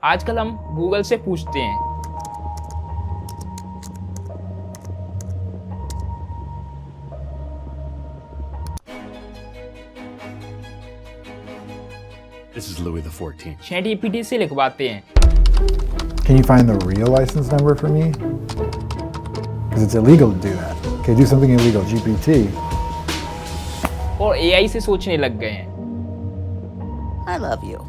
आजकल हम गूगल से पूछते हैं This is Louis XIV. ChatGPT से लिखवाते हैं। Can you find the real license number for me? Because it's illegal to do that. Okay, do something illegal, GPT. और AI से सोचने लग गए हैं। I love you.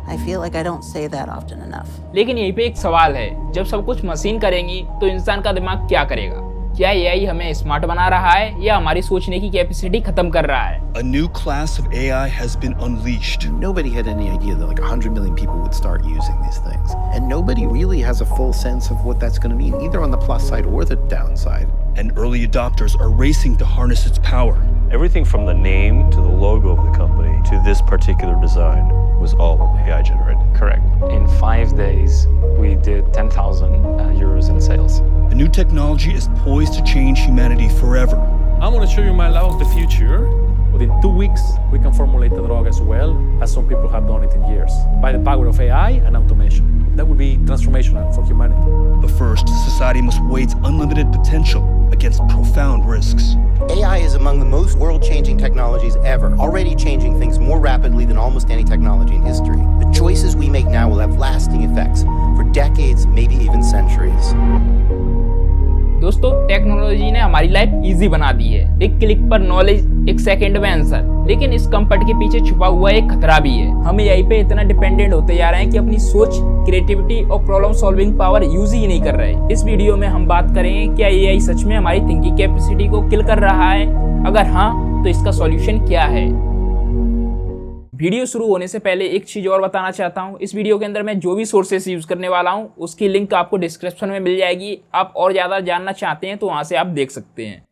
I feel like I don't say that often enough. लेकिन यहीं पे एक सवाल है, जब सब कुछ मशीन करेंगी तो इंसान का दिमाग क्या करेगा? क्या AI हमें स्मार्ट बना रहा है या हमारी सोचने की कैपेसिटी खत्म कर रहा है? A new class of AI has been unleashed. Nobody had any idea that like 100 million people would start using these things. And nobody really has a full sense of what that's going to mean, either on the plus side or the downside. And early adopters are racing to harness its power. Everything from the name to the logo of the company to this particular design was all AI generated. Correct. In 5 days, we did 10,000 euros in sales. The new technology is poised to change humanity forever. I'm going to show you my lab of the future. Within 2 weeks, we can formulate the drug as well as some people have done it in years by the power of AI and automation. That would be transformational for humanity. But first, society must weigh its unlimited potential against profound risks. AI is among the most world-changing technologies ever, already changing things more rapidly than almost any technology in history. The choices we make now will have lasting effects for decades, maybe even centuries. दोस्तों, technology ने हमारी life easy बना दी है। एक click पर knowledge, एक second में answer. लेकिन इस कंफर्ट के पीछे छुपा हुआ एक खतरा भी है। हम AI पे इतना डिपेंडेंट होते जा रहे हैं कि अपनी सोच, क्रिएटिविटी और प्रॉब्लम सॉल्विंग पावर यूज ही नहीं कर रहे। इस वीडियो में हम बात करेंगे क्या AI सच में हमारी थिंकिंग कैपेसिटी को किल कर रहा है? अगर हाँ, तो इसका सॉल्यूशन क्या है? वीडियो शुरू होने से पहले एक चीज और बताना चाहता हूं। इस वीडियो के अंदर मैं जो भी सोर्सेस यूज करने वाला हूं उसकी लिंक आपको डिस्क्रिप्शन में मिल जाएगी। आप और ज्यादा जानना चाहते हैं तो वहां से आप देख सकते हैं।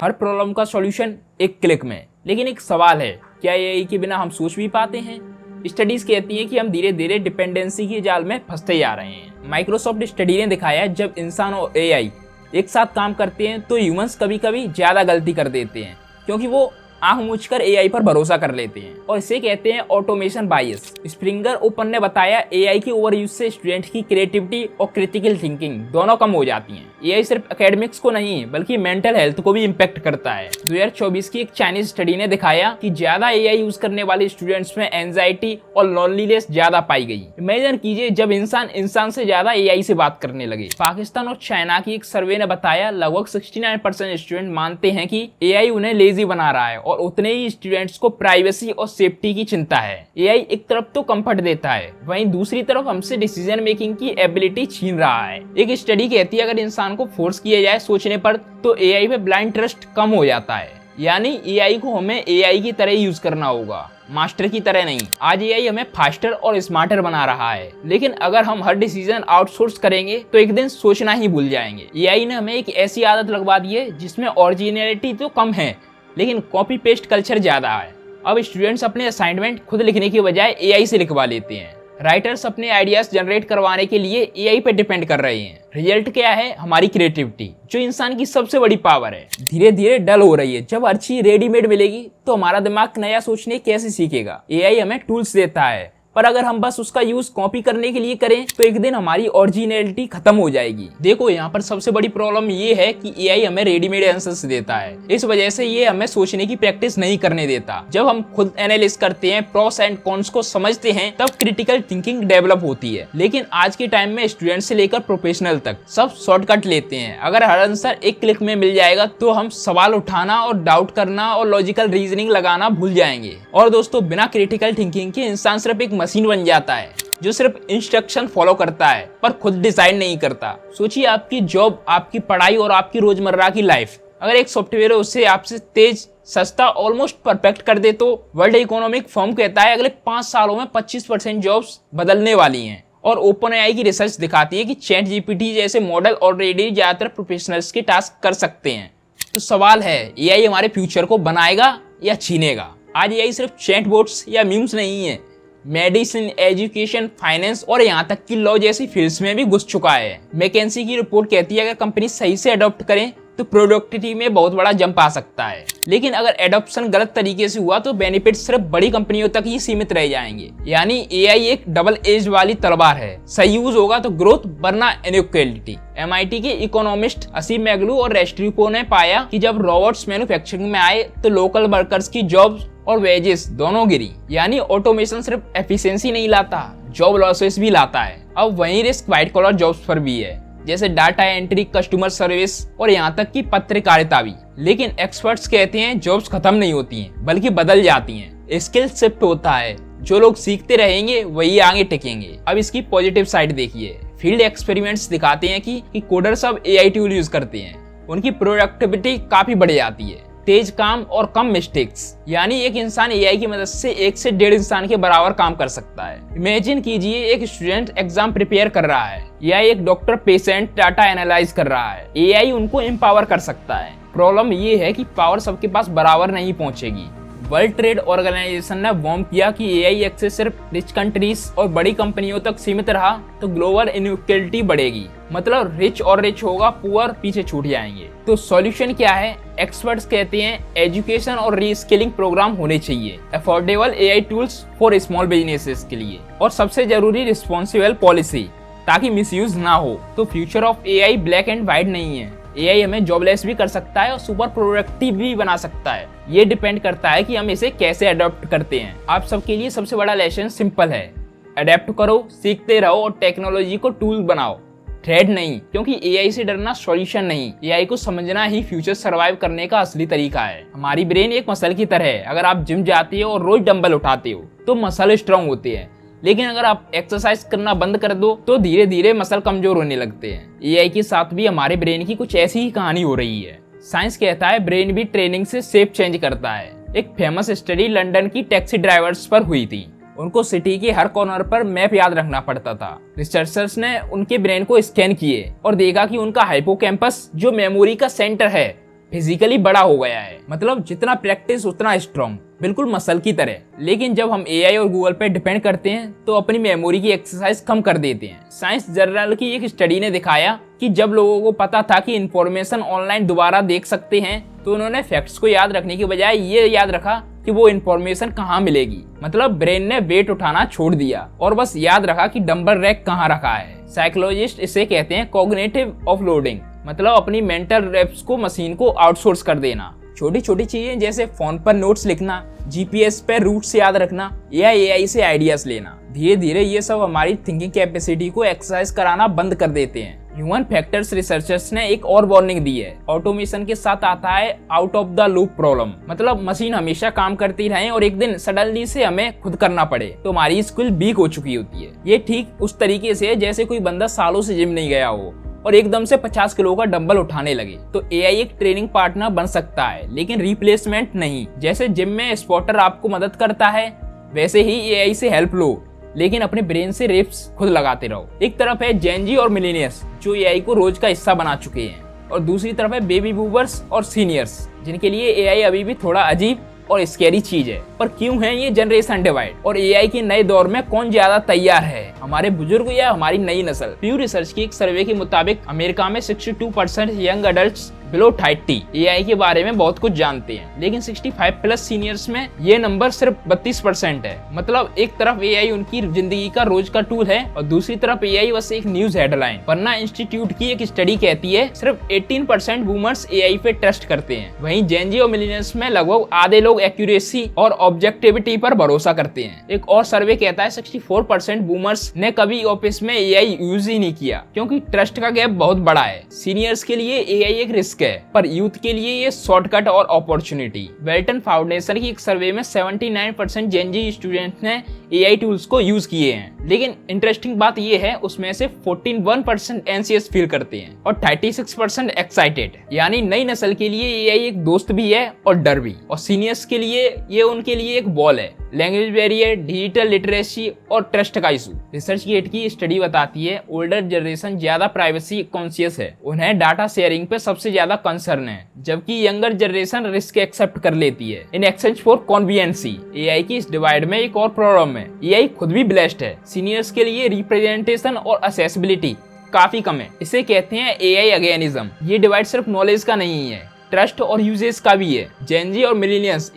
हर प्रॉब्लम का सॉल्यूशन एक क्लिक में। लेकिन एक सवाल है, क्या AI के बिना हम सोच भी पाते हैं? स्टडीज कहती हैं कि हम धीरे धीरे डिपेंडेंसी के जाल में फंसते जा रहे हैं। माइक्रोसॉफ्ट स्टडी ने दिखाया है जब इंसान और AI एक साथ काम करते हैं तो ह्यूमंस कभी कभी ज्यादा गलती कर देते हैं, क्योंकि वो आंख मूंझकर AI पर भरोसा कर लेते हैं और इसे कहते हैं ऑटोमेशन बायस। स्प्रिंगर ओपन ने बताया AI की ओवर यूज से स्टूडेंट की क्रिएटिविटी और क्रिटिकल थिंकिंग दोनों कम हो जाती हैं। AI सिर्फ एकेडमिक्स को नहीं बल्कि मेंटल हेल्थ को भी इम्पैक्ट करता है। 2024 की एक चाइनीज स्टडी ने दिखाया कि ज्यादा AI यूज करने वाले स्टूडेंट्स में एंजाइटी और लॉनलीनेस ज्यादा पाई गई। इमेजिन कीजिए जब इंसान से ज्यादा AI से बात करने लगे। पाकिस्तान और चाइना की एक सर्वे ने बताया लगभग 69% स्टूडेंट मानते हैं कि AI उन्हें लेजी बना रहा है और उतने ही स्टूडेंट्स को प्राइवेसी और सेफ्टी की चिंता है। AI एक तरफ तो कंफर्ट देता है, वहीं दूसरी तरफ हमसे डिसीजन मेकिंग की एबिलिटी छीन रहा है। एक स्टडी कहती है अगर इंसान को फोर्स किया जाए सोचने पर तो AI पे ब्लाइंड ट्रस्ट कम हो जाता है। यानी AI को हमें AI की तरह यूज करना होगा, मास्टर की तरह नहीं। आज AI हमें फास्टर और स्मार्टर बना रहा है, लेकिन अगर हम हर डिसीजन आउटसोर्स करेंगे तो एक दिन सोचना ही भूल जाएंगे। AI ने हमें एक ऐसी आदत लगवा दी है जिसमें ओरिजिनलिटी तो कम है लेकिन कॉपी पेस्ट कल्चर ज्यादा है। अब स्टूडेंट्स अपने असाइनमेंट खुद लिखने की बजाय AI से लिखवा लेते हैं। राइटर्स अपने आइडियाज जनरेट करवाने के लिए AI पे डिपेंड कर रहे हैं। रिजल्ट क्या है? हमारी क्रिएटिविटी, जो इंसान की सबसे बड़ी पावर है, धीरे धीरे डल हो रही है। जब हर चीज रेडीमेड मिलेगी तो हमारा दिमाग नया सोचने कैसे सीखेगा? AI हमें टूल्स देता है, पर अगर हम बस उसका यूज कॉपी करने के लिए करें तो एक दिन हमारी ओरिजिनलिटी खत्म हो जाएगी। देखो, यहाँ पर सबसे बड़ी प्रॉब्लम ये है कि AI हमें रेडीमेड आंसर्स देता है। इस वजह से ये हमें सोचने की प्रैक्टिस नहीं करने देता। जब हम खुद एनालिस करते हैं, प्रोस एंड कॉन्स को समझते हैं, तब क्रिटिकल थिंकिंग डेवलप होती है। लेकिन आज के टाइम में स्टूडेंट से लेकर प्रोफेशनल तक सब शॉर्टकट लेते हैं। अगर हर आंसर एक क्लिक में मिल जाएगा तो हम सवाल उठाना और डाउट करना और लॉजिकल रीजनिंग लगाना भूल जाएंगे। और दोस्तों, बिना क्रिटिकल थिंकिंग के इंसान सिर्फ एक मशीन बन जाता है जो सिर्फ इंस्ट्रक्शन फॉलो करता है पर खुद डिजाइन नहीं करता। सोचिए, आपकी जॉब, आपकी पढ़ाई और आपकी रोजमर्रा की लाइफ अगर एक सॉफ्टवेयर उसे आपसे तेज, सस्ता, ऑलमोस्ट परफेक्ट कर दे तो वर्ल्ड इकोनॉमिक फोरम कहता है अगले 5 सालों में 25% जॉब्स बदलने वाली हैं। और OpenAI की रिसर्च दिखाती है कि ChatGPT जैसे मॉडल ऑलरेडी ज्यादातर प्रोफेशनल्स के टास्क कर सकते हैं। तो सवाल है, AI हमारे फ्यूचर को बनाएगा या छीनेगा? आज AI सिर्फ चैटबॉट्स या मीम्स नहीं है, मेडिसिन, एजुकेशन, फाइनेंस और यहाँ तक कि लॉ जैसी फील्ड्स में भी घुस चुका है। मैकेंसी की रिपोर्ट कहती है अगर कंपनी सही से अडॉप्ट करें तो प्रोडक्टिविटी में बहुत बड़ा जंप आ सकता है। लेकिन अगर एडॉप्शन गलत तरीके से हुआ तो बेनिफिट सिर्फ बड़ी कंपनियों तक ही सीमित रह जाएंगे। यानी एआई एक डबल एज वाली तलवार है, सही यूज होगा तो ग्रोथ, वरना इनइक्वालिटी। MIT के इकोनॉमिस्ट असीम मैगलू और रेस्ट्रिपो ने पाया कि जब रोबोट्स मैन्युफैक्चरिंग में आए तो लोकल वर्कर्स की जॉब्स और वेजेस दोनों गिरी। यानी ऑटोमेशन सिर्फ एफिशिएंसी नहीं लाता, जॉब लॉसेस भी लाता है। अब वही रिस्क व्हाइट कॉलर जॉब्स पर भी है, जैसे डाटा एंट्री, कस्टमर सर्विस और यहाँ तक कि पत्रकारिता भी। लेकिन एक्सपर्ट्स कहते हैं जॉब्स खत्म नहीं होती हैं, बल्कि बदल जाती हैं। स्किल शिफ्ट होता है, जो लोग सीखते रहेंगे वही आगे टिकेंगे। अब इसकी पॉजिटिव साइड देखिए। फील्ड एक्सपेरिमेंट्स दिखाते हैं कि कोडर्स अब AI टूल यूज करते हैं, उनकी प्रोडक्टिविटी काफी बढ़ जाती है। तेज काम और कम मिस्टेक्स, यानी एक इंसान AI की मदद से 1 से 1.5 इंसान के बराबर काम कर सकता है। इमेजिन कीजिए एक स्टूडेंट एग्जाम प्रिपेयर कर रहा है या एक डॉक्टर पेशेंट डाटा एनालाइज कर रहा है, AI उनको एम्पावर कर सकता है। प्रॉब्लम ये है कि पावर सबके पास बराबर नहीं पहुंचेगी। वर्ल्ड ट्रेड ऑर्गेनाइजेशन ने वार्न किया कि AI एक्सेस सिर्फ रिच कंट्रीज और बड़ी कंपनियों तक सीमित रहा तो ग्लोबल इनइक्वालिटी बढ़ेगी। मतलब रिच और रिच होगा, पुअर पीछे छूट जाएंगे। तो सॉल्यूशन क्या है? एक्सपर्ट्स कहते हैं एजुकेशन और रीस्किलिंग प्रोग्राम होने चाहिए, affordable AI tools for small businesses के लिए, और सबसे जरूरी रिस्पॉन्सिबल पॉलिसी, ताकि मिसयूज ना हो। तो future of AI black and white नहीं है। AI हमें जॉबलेस भी कर सकता है और सुपर प्रोडक्टिव भी बना सकता है। ये डिपेंड करता है कि हम इसे कैसे अडॉप्ट करते हैं। आप सबके लिए सबसे बड़ा लेसन सिंपल है, अडेप्ट करो, सीखते रहो और टेक्नोलॉजी को टूल बनाओ, थ्रेड नहीं। क्योंकि AI से डरना सॉल्यूशन नहीं, AI को समझना ही फ्यूचर सर्वाइव करने का असली तरीका है। हमारी ब्रेन एक मसल की तरह है। अगर आप जिम जाते हो और रोज डंबल उठाते हो तो मसल स्ट्रांग होते हैं, लेकिन अगर आप एक्सरसाइज करना बंद कर दो तो धीरे धीरे मसल कमजोर होने लगते हैं। AI के साथ भी हमारे ब्रेन की कुछ ऐसी ही कहानी हो रही है। साइंस कहता है ब्रेन भी ट्रेनिंग से शेप चेंज करता है। एक फेमस स्टडी लंदन की टैक्सी ड्राइवर्स पर हुई थी। उनको सिटी के हर कॉर्नर पर मैप याद रखना पड़ता था। रिसर्चर्स ने उनके ब्रेन को स्कैन किए और देखा कि उनका हाइपोकैम्पस, जो मेमोरी का सेंटर है, फिजिकली बड़ा हो गया है। मतलब जितना प्रैक्टिस उतना स्ट्रॉन्ग, बिल्कुल मसल की तरह। लेकिन जब हम AI और गूगल पे डिपेंड करते हैं तो अपनी मेमोरी की एक्सरसाइज कम कर देते हैं। साइंस जर्नल की एक स्टडी ने दिखाया कि जब लोगों को पता था कि इंफॉर्मेशन ऑनलाइन दोबारा देख सकते हैं तो उन्होंने फैक्ट्स को याद रखने के बजाय ये याद रखा कि वो इंफॉर्मेशन कहाँ मिलेगी। मतलब ब्रेन ने वेट उठाना छोड़ दिया और बस याद रखा कि डंबल रैक कहाँ रखा है। साइकोलॉजिस्ट इसे कहते हैं कॉग्निटिव ऑफलोडिंग, मतलब अपनी मेंटल रेप्स को मशीन को आउटसोर्स कर देना। छोटी छोटी चीजें जैसे फोन पर नोट्स लिखना, GPS पर रूट्स याद रखना या AI से आइडियाज लेना, धीरे धीरे ये सब हमारी थिंकिंग कैपेसिटी को एक्सरसाइज कराना बंद कर देते हैं। ह्यूमन फैक्टर्स रिसर्चर्स ने एक और वार्निंग दी है। ऑटोमेशन के साथ आता है out of the loop problem, मतलब मशीन हमेशा काम करती रहे और एक दिन सडनली से हमें खुद करना पड़े तो हमारी स्किल वीक हो चुकी होती है। ये ठीक उस तरीके से जैसे कोई बंदा सालों से जिम नहीं गया हो और एकदम से 50 किलो का डंबल उठाने लगे। तो AI एक ट्रेनिंग पार्टनर बन सकता है, लेकिन रिप्लेसमेंट नहीं। जैसे जिम में स्पॉटर आपको मदद करता है, वैसे ही AI से हेल्प लो, लेकिन अपने ब्रेन से रेप्स खुद लगाते रहो। एक तरफ है जेनजी और मिलेनियर्स जो AI को रोज का हिस्सा बना चुके हैं, और दूसरी तरफ है बेबी बूमर्स और सीनियर्स जिनके लिए AI अभी भी थोड़ा अजीब और स्कैरी चीज है। पर क्यों है ये जनरेशन डिवाइड, और AI के नए दौर में कौन ज्यादा तैयार है, हमारे बुजुर्ग या हमारी नई नस्ल? प्यू रिसर्च की एक सर्वे के मुताबिक अमेरिका में 62% यंग अडल्ट्स बिलो 30 AI के बारे में बहुत कुछ जानते हैं, लेकिन 65 प्लस सीनियर्स में ये नंबर सिर्फ 32% है। मतलब एक तरफ AI उनकी जिंदगी का रोज का टूल है और दूसरी तरफ AI बस एक न्यूज हेडलाइन। पन्ना इंस्टीट्यूट की एक स्टडी कहती है सिर्फ 18% बूमर्स AI पे ट्रस्ट करते हैं, वहीं जेनजी और मिलेनियल्स में लगभग आधे लोग एक्यूरेसी और ऑब्जेक्टिविटी पर भरोसा करते हैं। एक और सर्वे कहता है 64% बूमर्स ने कभी ऑफिस में AI यूज ही नहीं किया, क्योंकि ट्रस्ट का गैप बहुत बड़ा है। सीनियर्स के लिए AI एक रिस्क है, पर यूथ के लिए ये शॉर्टकट और अपॉर्चुनिटी। वेल्टन फाउंडेशन की एक सर्वे में 79% जेनजी स्टूडेंट ने AI टूल्स को यूज किए हैं, लेकिन इंटरेस्टिंग बात ये है उसमें से 41% एंशियस फील करते हैं और 36% एक्साइटेड। यानी नई नस्ल के लिए AI एक दोस्त भी है और डर भी, और सीनियर्स के लिए ये उनके लिए एक बॉल है। लैंग्वेज बैरियर, डिजिटल लिटरेसी और ट्रस्ट का इशू। रिसर्च गेट की स्टडी बताती है ओल्डर जनरेशन ज्यादा प्राइवेसी कॉन्शियस है, उन्हें डाटा शेयरिंग पे सबसे ज्यादा कंसर्न है, जबकि यंगर जनरेशन रिस्क एक्सेप्ट कर लेती है in exchange for conveniences. AI की इस डिवाइड में एक और प्रॉब्लम है, AI खुद भी ब्लेस्ड है। सीनियर्स के लिए रिप्रेजेंटेशन और असेसिबिलिटी काफी कम है। इसे कहते हैं AI अगेनिज्म। ये डिवाइड सिर्फ नॉलेज का नहीं है, ट्रस्ट और यूजेस का भी है। जेन जी और मिलेनियल्स